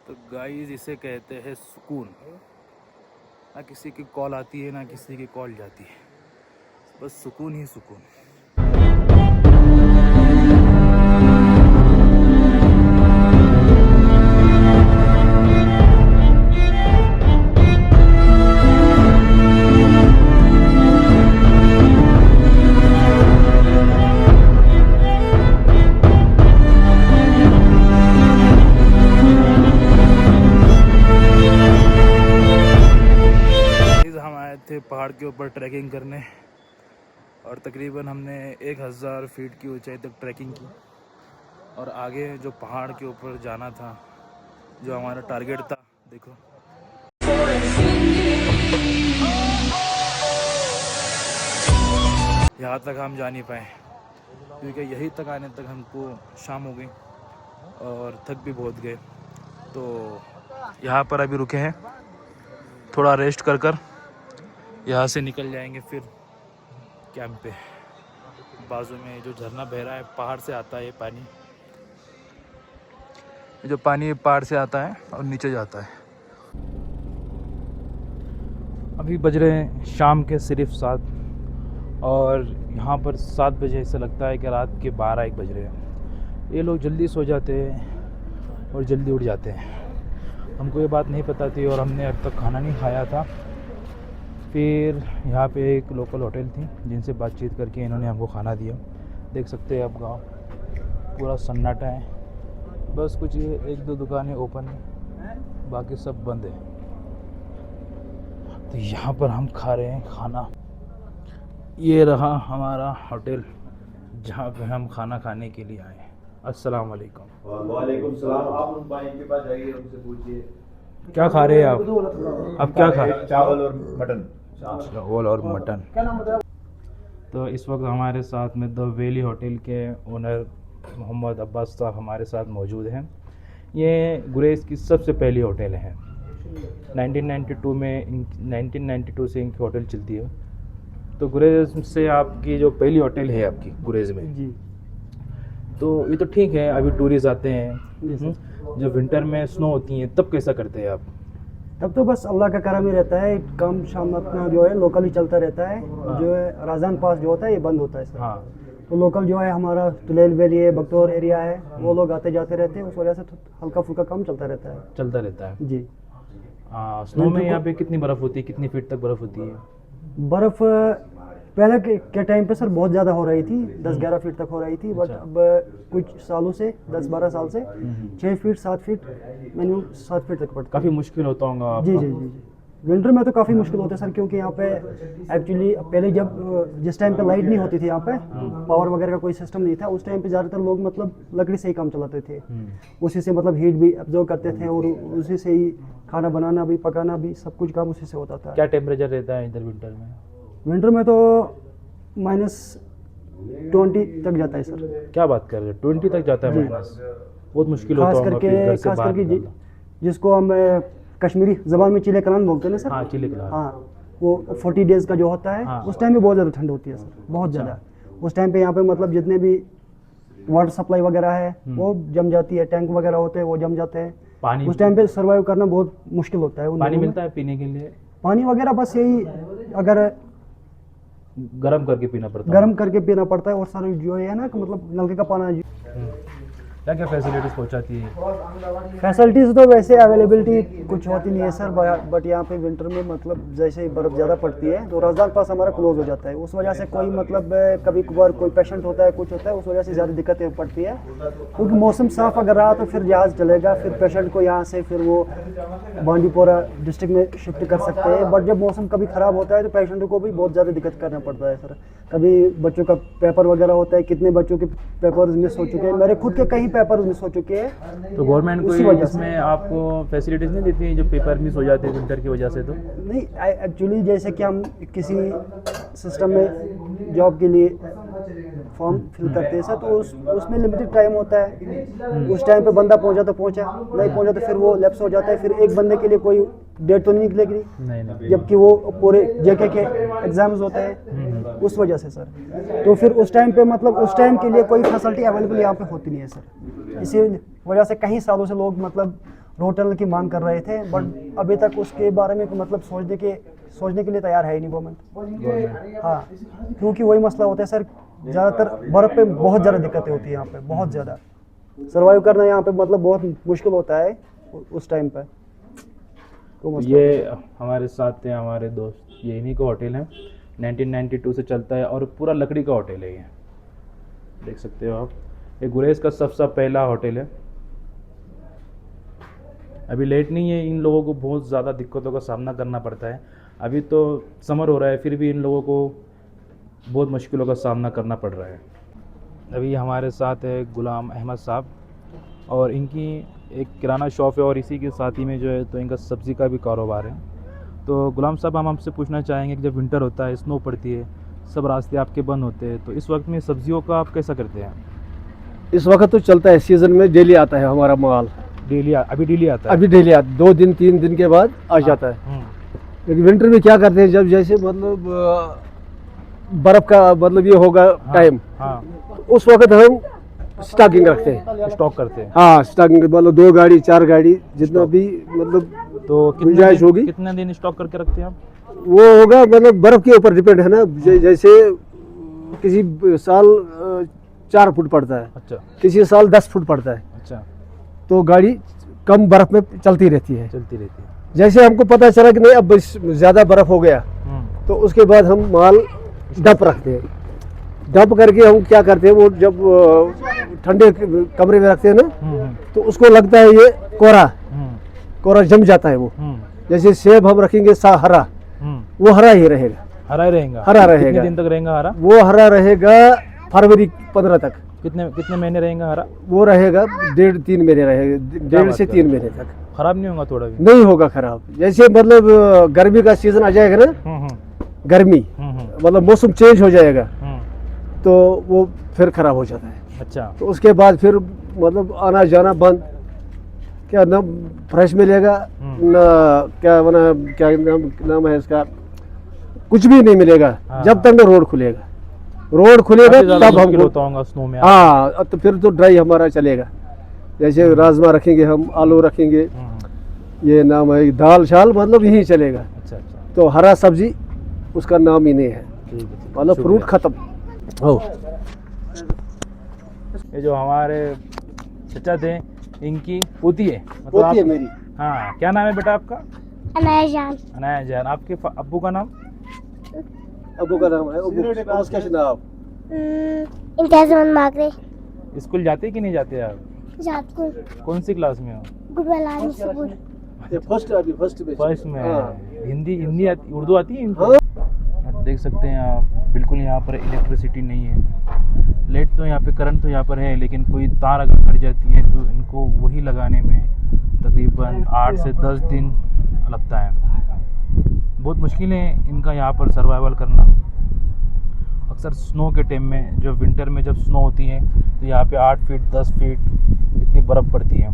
तो गाइस इसे कहते हैं सुकून। ना किसी की कॉल आती है ना किसी की कॉल जाती है, बस सुकून ही सुकून। हम आए थे पहाड़ के ऊपर ट्रैकिंग करने और तकरीबन हमने 1000 फीट की ऊंचाई तक ट्रैकिंग की और आगे जो पहाड़ के ऊपर जाना था, जो हमारा टारगेट था, देखो यहाँ तक हम जा नहीं पाए क्योंकि यहीं तक आने तक हमको शाम हो गई और थक भी बहुत गए। तो यहाँ पर अभी रुके हैं, थोड़ा रेस्ट कर यहाँ से निकल जाएंगे फिर कैंप पे। बाजू में जो झरना बह रहा है पहाड़ से आता है, ये पानी, जो पानी पहाड़ से आता है और नीचे जाता है। अभी बज रहे हैं शाम के सिर्फ 7 और यहाँ पर 7 बजे ऐसा लगता है कि रात के 12-1 बज रहे हैं। ये लोग जल्दी सो जाते हैं और जल्दी उठ जाते हैं। हमको ये बात नहीं पता थी और हमने अब तक खाना नहीं खाया था। फिर यहाँ पे एक लोकल होटल थी जिनसे बातचीत करके इन्होंने हमको खाना दिया। देख सकते हैं आप, गांव पूरा सन्नाटा है, बस कुछ ये 1-2 दुकानें ओपन है, बाकी सब बंद है। तो यहाँ पर हम खा रहे हैं खाना। ये रहा हमारा होटल जहाँ पे हम खाना खाने के लिए आए। अस्सलाम वालेकुम। वालेकुम सलाम। आप उन भाई के पास जाइए, उनसे पूछिए क्या खा रहे हैं आप? अब क्या खा? चावल और मटन। चावल और मटन। तो इस वक्त हमारे साथ में द वैली होटल के ओनर मोहम्मद अब्बास साहब हमारे साथ मौजूद हैं। ये गुरेज की सबसे पहली होटल है। 1992 से इनकी होटल चलती है। तो गुरेज से आपकी जो पहली होटल है आपकी गुरेज में जी, तो ये तो ठीक है, अभी टूरिस्ट आते हैं। जब विंटर में स्नो होती है तब कैसा करते हैं आप? तब तो बस अल्लाह का करम ही रहता है। काम शाम अपना जो है लोकल ही चलता रहता है। जो है राजान पास जो होता है ये बंद होता है सर। हाँ, तो लोकल जो है हमारा तुलेल वैली है, बगतौर एरिया है, वो लोग आते जाते रहते हैं। उस वजह से तो हल्का फुल्का काम चलता रहता है। चलता रहता है। जी, स्नो में यहाँ पे कितनी बर्फ़ होती है, कितनी फीट तक बर्फ़ होती है? बर्फ़ पहले के टाइम पे सर बहुत ज़्यादा हो रही थी, 10-11 फीट तक हो रही थी। बट अब कुछ सालों से 10-12 साल से 6 फीट 7 फीट मिनिमम 7 फीट तक पड़ता काफ़ी मुश्किल होता होगा है। आपका। जी। विंटर में तो काफ़ी मुश्किल होता है सर, क्योंकि यहाँ पे एक्चुअली पहले जब जिस टाइम पे लाइट नहीं होती थी, यहाँ पे पावर वगैरह का कोई सिस्टम नहीं था, उस टाइम पे ज़्यादातर लोग मतलब लकड़ी से ही काम चलाते थे। उसी से मतलब हीट भी एब्जॉर्ब करते थे और उसी से ही खाना बनाना भी, पकाना भी, सब कुछ काम उसी से होता था। क्या टेम्परेचर रहता है इधर विंटर में? विंटर में तो -20 तक जाता है सर। क्या बात कर रहे हैं, 20 तक जाता है जी। माइनस? बहुत मुश्किल होता खास होगा फिर घर से बाहर करके निकलना। जिसको हम कश्मीरी ज़बान में चिले कलान बोलते हैं ना सर। हाँ, चिले कलान। हाँ, वो 40 डेज़ का जो होता है, हाँ। उस टाइम पे बहुत ज़्यादा ठंड होती है सर, बहुत ज़्यादा। उस टाइम पे यहाँ पे मतलब जितने भी वाटर सप्लाई वगैरह है वो जम जाती है, टैंक वगैरह होते हैं वो जम जाते हैं। पानी उस टाइम पे सर्वाइव करना बहुत मुश्किल होता है। उन पानी दिनों में मिलता है पीने के लिए? पानी वगैरह बस यही अगर गर्म करके पीना पड़ता है? गर्म करके पीना पड़ता है। और सर जो है ना कि मतलब नलके का पानी। क्या क्या फैसिलिटीज़ पहुँचाती है? फैसिलिटीज़ तो वैसे अवेलेबिलिटी कुछ होती नहीं है सर, बट यहाँ पे विंटर में मतलब जैसे ही बर्फ़ ज़्यादा पड़ती है तो रमज़ान पास हमारा क्लोज हो जाता है। उस वजह से कोई मतलब कभी कभार कोई पेशेंट होता है, कुछ होता है, उस वजह से ज़्यादा दिक्कतें पड़ती है। क्योंकि मौसम साफ़ अगर रहा तो फिर जहाज़ चलेगा, फिर पेशेंट को यहाँ से फिर वो बांडीपोरा डिस्ट्रिक्ट में शिफ्ट कर सकते हैं। बट जब मौसम कभी ख़राब होता है तो पेशेंट को भी बहुत ज़्यादा दिक्कत करना पड़ता है सर। कभी बच्चों का पेपर वगैरह होता है, कितने बच्चों के पेपर्स मिस हो चुके हैं, मेरे खुद के कई पेपर मिस हो चुके हैं। तो गवर्नमेंट उसी कोई वजह से। इसमें आपको फैसिलिटीज़ नहीं देती है जो पेपर मिस हो जाते हैं विंटर की वजह से? तो नहीं, एक्चुअली जैसे कि हम किसी सिस्टम में जॉब के लिए फॉर्म फिल करते हैं सर, तो उसमें लिमिटेड टाइम होता है। उस टाइम पे बंदा पहुंचा तो पहुंचा, नहीं पहुंचा तो फिर वो लैप्स हो जाता है। फिर एक बंदे के लिए कोई डेट तो नहीं निकलेगी, नहीं। जबकि वो पूरे जेके के एग्जाम्स होते हैं, उस वजह से सर। तो फिर उस टाइम पे मतलब उस टाइम के लिए कोई फैसिलिटी अवेलेबल यहाँ पे होती नहीं है सर। इसी वजह से कई सालों से लोग मतलब रोड टनल की मांग कर रहे थे, बट अभी तक उसके बारे में मतलब सोचने के लिए तैयार है ही नहीं गवर्नमेंट। हाँ, क्योंकि वही मसला होता है सर, ज़्यादातर बर्फ़ पे बहुत ज़्यादा दिक्कतें होती है यहाँ पे, बहुत ज़्यादा सर्वाइव करना यहाँ पे मतलब बहुत मुश्किल होता है उस टाइम पे। तो मसला ये हमारे साथ थे हमारे दोस्त, ये इन्हीं का होटल है, 1992 से चलता है और पूरा लकड़ी का होटल है ये, देख सकते हो आप। ये गुरेज का सबसे पहला होटल है। अभी लेट नहीं है, इन लोगों को बहुत ज़्यादा दिक्कतों का सामना करना पड़ता है। अभी तो समर हो रहा है, फिर भी इन लोगों को बहुत मुश्किलों का सामना करना पड़ रहा है। अभी हमारे साथ है गुलाम अहमद साहब, और इनकी एक किराना शॉप है और इसी के साथ ही में जो है तो इनका सब्ज़ी का भी कारोबार है। तो गुलाम साहब, हम आपसे पूछना चाहेंगे कि जब विंटर होता है, स्नो पड़ती है, सब रास्ते आपके बंद होते हैं, तो इस वक्त में सब्जियों का आप कैसा करते हैं? इस वक्त तो चलता है, सीजन में डेली आता है हमारा माल। डेली अभी डेली आता है? अभी डेली आता, 2 दिन 3 दिन के बाद आ जाता है। लेकिन विंटर में क्या करते हैं, जब जैसे मतलब बर्फ का मतलब ये होगा टाइम, हाँ, उस वक्त हम स्टॉकिंग रखते हैं। स्टॉक करते हैं। हाँ, स्टॉकिंग मतलब 2 गाड़ी 4 गाड़ी जितना भी मतलब तो गुंजाइश होगी। कितने दिन स्टॉक करके रखते हैं आप? वो होगा मतलब बर्फ के ऊपर डिपेंड है ना। जैसे किसी साल 4 फुट पड़ता है, अच्छा किसी साल 10 फुट पड़ता है, अच्छा, तो गाड़ी कम बर्फ में चलती रहती है। चलती रहती है। जैसे हमको पता चला कि नहीं अब ज़्यादा बर्फ हो गया, तो उसके बाद हम माल डंप रखते हैं। डंप करके हम क्या करते हैं, वो जब ठंडे कमरे में रखते हैं ना, तो उसको लगता है ये कोरा जम जाता है वो। जैसे सेब हम रखेंगे हरा, वो हरा ही रहेगा। हरा ही रहेगा? हरा कितने रहेगा। दिन तक रहेगा हरा? वो हरा रहेगा फरवरी 15 तक। कितने महीने रहेगा हरा? वो रहेगा 1.5-3 महीने रहेगा, 1.5 से 3 महीने तक। खराब नहीं होगा थोड़ा भी? नहीं होगा खराब। जैसे मतलब गर्मी का सीजन आ जाएगा ना, गर्मी मतलब मौसम चेंज हो जाएगा, तो वो फिर खराब हो जाता है। अच्छा, तो उसके बाद फिर मतलब आना जाना बंद, क्या ना फ्रेश मिलेगा ना, क्या नाम है इसका, कुछ भी नहीं मिलेगा जब तक ना रोड खुलेगा। रोड खुलेगा तब हमको, स्नो में। हाँ, तो फिर तो ड्राई हमारा चलेगा। जैसे राजमा रखेंगे हम, आलू रखेंगे, ये नाम है दाल शाल, मतलब यही चलेगा। अच्छा अच्छा, तो हरा सब्जी उसका नाम ही नहीं है, ठीक है। मतलब फ्रूट खत्म हो। ये जो हमारे चचा थे, इनकी पोती है, मतलब होती है मेरी। हाँ, क्या नाम है बेटा आपका? अनाया जान। अनाया जान। आपके अब्बू का नाम? अबू का नाम है उसका नाम इम्तियाज अहमद माकरे। स्कूल जाते कि नहीं जाते आप? जात को कौन सी क्लास में हो? गुडवालानी स्कूल। फर्स्ट में। हाँ। हिंदी उर्दू आती है इनको? हाँ। आप देख सकते हैं आप, बिल्कुल यहाँ पर इलेक्ट्रिसिटी नहीं है। लेट तो यहाँ पे करंट तो यहाँ पर है, लेकिन कोई तार अगर कट जाती है तो इनको वही लगाने में तकरीबन 8 से 10 दिन लगता है। बहुत मुश्किल है इनका यहाँ पर सर्वाइवल करना। अक्सर स्नो के टाइम में, जब विंटर में जब स्नो होती है, तो यहाँ पे 8 फीट 10 फीट इतनी बर्फ़ पड़ती है।